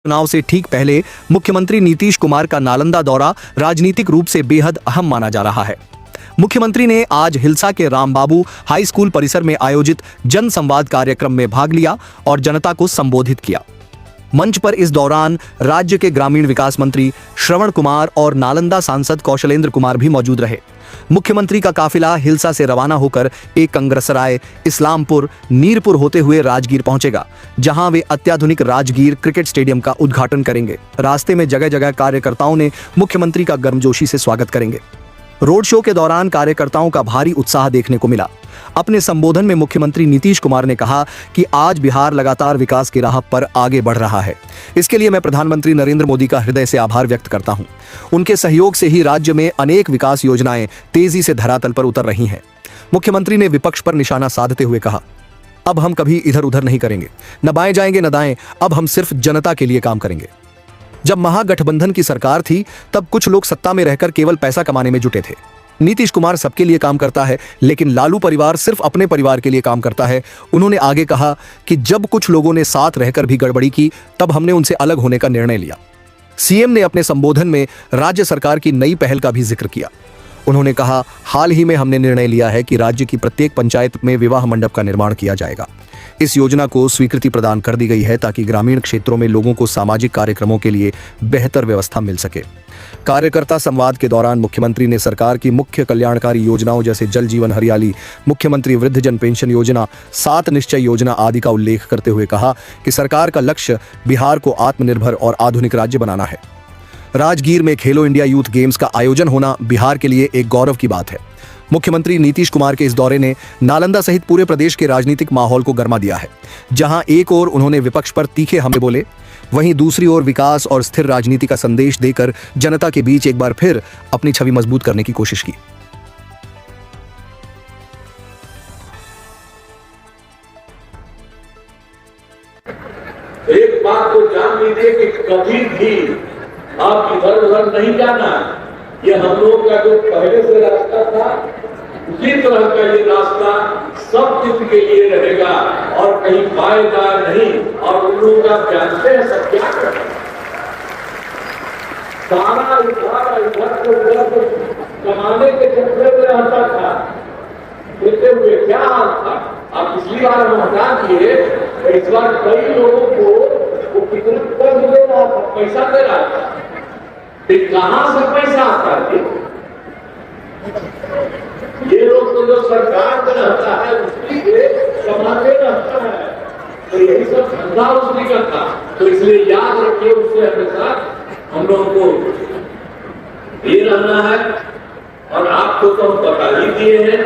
चुनाव से ठीक पहले मुख्यमंत्री नीतीश कुमार का नालंदा दौरा राजनीतिक रूप से बेहद अहम माना जा रहा है। मुख्यमंत्री ने आज हिलसा के रामबाबू हाई स्कूल परिसर में आयोजित जन संवाद कार्यक्रम में भाग लिया और जनता को संबोधित किया। मंच पर इस दौरान राज्य के ग्रामीण विकास मंत्री श्रवण कुमार और नालंदा सांसद कौशलेंद्र कुमार भी मौजूद रहे। मुख्यमंत्री का काफिला हिलसा से रवाना होकर एक कंग्रसराय, इस्लामपुर, नीरपुर होते हुए राजगीर पहुंचेगा, जहां वे अत्याधुनिक राजगीर क्रिकेट स्टेडियम का उद्घाटन करेंगे। रास्ते में जगह जगह कार्यकर्ताओं ने मुख्यमंत्री का गर्मजोशी से स्वागत करेंगे। रोड शो के दौरान कार्यकर्ताओं का भारी उत्साह देखने को मिला। अपने संबोधन में मुख्यमंत्री नीतीश कुमार ने कहा कि आज बिहार लगातार विकास की राह पर आगे बढ़ रहा है। इसके लिए मैं प्रधानमंत्री नरेंद्र मोदी का हृदय से आभार व्यक्त करता हूं। उनके सहयोग से ही राज्य में अनेक विकास योजनाएं तेजी से धरातल पर उतर रही हैं। मुख्यमंत्री ने विपक्ष पर निशाना साधते हुए कहा, अब हम कभी इधर उधर नहीं करेंगे, न बाएं जाएंगे न दाएं, अब हम सिर्फ जनता के लिए काम करेंगे। जब महागठबंधन की सरकार थी तब कुछ लोग सत्ता में रहकर केवल पैसा कमाने में जुटे थे। नीतीश कुमार सबके लिए काम करता है, लेकिन लालू परिवार सिर्फ अपने परिवार के लिए काम करता है। उन्होंने आगे कहा कि जब कुछ लोगों ने साथ रहकर भी गड़बड़ी की, तब हमने उनसे अलग होने का निर्णय लिया। सीएम ने अपने संबोधन में राज्य सरकार की नई पहल का भी जिक्र किया। उन्होंने कहा, हाल ही में हमने निर्णय लिया है कि राज्य की प्रत्येक पंचायत में विवाह मंडप का निर्माण किया जाएगा। इस योजना को स्वीकृति प्रदान कर दी गई है ताकि ग्रामीण क्षेत्रों में लोगों को सामाजिक कार्यक्रमों के लिए बेहतर व्यवस्था मिल सके। कार्यकर्ता संवाद के दौरान मुख्यमंत्री ने सरकार की मुख्य कल्याणकारी योजनाओं जैसे जल जीवन हरियाली, मुख्यमंत्री वृद्धजन पेंशन योजना, 7 निश्चय योजना आदि का उल्लेख करते हुए कहा कि सरकार का लक्ष्य बिहार को आत्मनिर्भर और आधुनिक राज्य बनाना है। राजगीर में खेलो इंडिया यूथ गेम्स का आयोजन होना बिहार के लिए एक गौरव की बात है। मुख्यमंत्री नीतीश कुमार के इस दौरे ने नालंदा सहित पूरे प्रदेश के राजनीतिक माहौल को गरमा दिया है। जहां एक ओर उन्होंने विपक्ष पर तीखे हमले बोले, वहीं दूसरी ओर विकास और स्थिर राजनीति का संदेश देकर जनता के बीच एक बार फिर अपनी छवि मजबूत करने की कोशिश की। एक बात को जान लीजिए कि कभी भी आप इधर उधर नहीं जाना। ये हम लोग का जो पहले से रास्ता था, उसी तरह का ये रास्ता सब किस के लिए रहेगा और कहीं पाएदार नहीं। और उन लोगों का जानते हैं सब क्या कर सारा इधर कमाने के चक्कर में रहता था, देते हुए क्या हाल था। अब पिछली बार हम हटा दिए, इस बार कई लोगों को वो कितना कर्ज दे रहा था, पैसा दे रहा था। कहां से पैसा आता है? ये लोग तो जो सरकार में रहता है उसकी कमाते रहता है, तो यही सब धंधा उसने करता। तो इसलिए याद रखिए, उससे हमेशा हम लोगों को ये रहना है। और आपको तो हम बता ही दिए हैं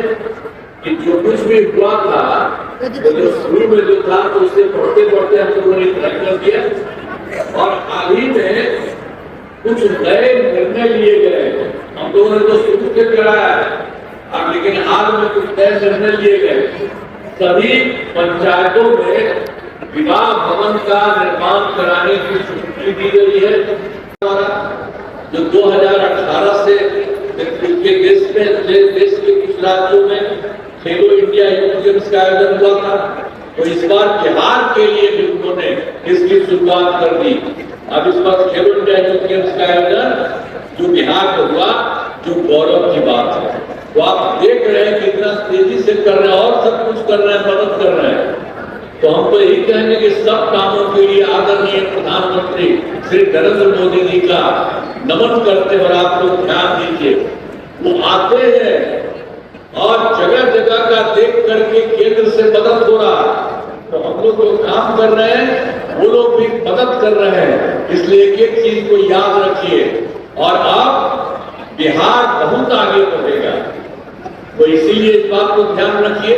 कि जो कुछ भी हुआ था, तो जो शुरू में जो था, तो उससे बढ़ते बढ़ते हम लोगों ने तरक्की किया। और हाल ही में कुछ नए निर्णय लिए गए। हम लोगों ने तो शुरू से कराया है, अब लेकिन हाल में कुछ नए निर्णय लिए गए। सभी पंचायतों में विवाह भवन का निर्माण कराने की स्वीकृति दी गई है। जो 2018 से देश के कुछ राज्यों में खेलो इंडिया यूथ गेम्स का आयोजन हुआ था, तो इस बार बिहार के लिए भी उन्होंने इसकी शुरुआत कर दी। अब इस बार खेलो इंडिया यूथ गेम्स का आयोजन जो बिहार में हुआ, जो गौरव की बात है। तो आप देख रहे हैं कि इतना तेजी से कर रहे हैं और सब कुछ कर रहे हैं, मदद कर रहे हैं। तो हम तो यही कहेंगे कि सब कामों के लिए आदरणीय प्रधानमंत्री श्री नरेंद्र मोदी जी का नमन करते हैं। और आप लोग ध्यान दीजिए, वो आते हैं और जगह जगह का देख करके केंद्र से मदद हो रहा, तो हम लोग जो काम कर रहे हैं वो लोग भी मदद कर रहे हैं। इसलिए एक एक चीज को याद रखिए, और अब बिहार बहुत आगे बढ़ेगा। तो इसीलिए इस बात को ध्यान रखिए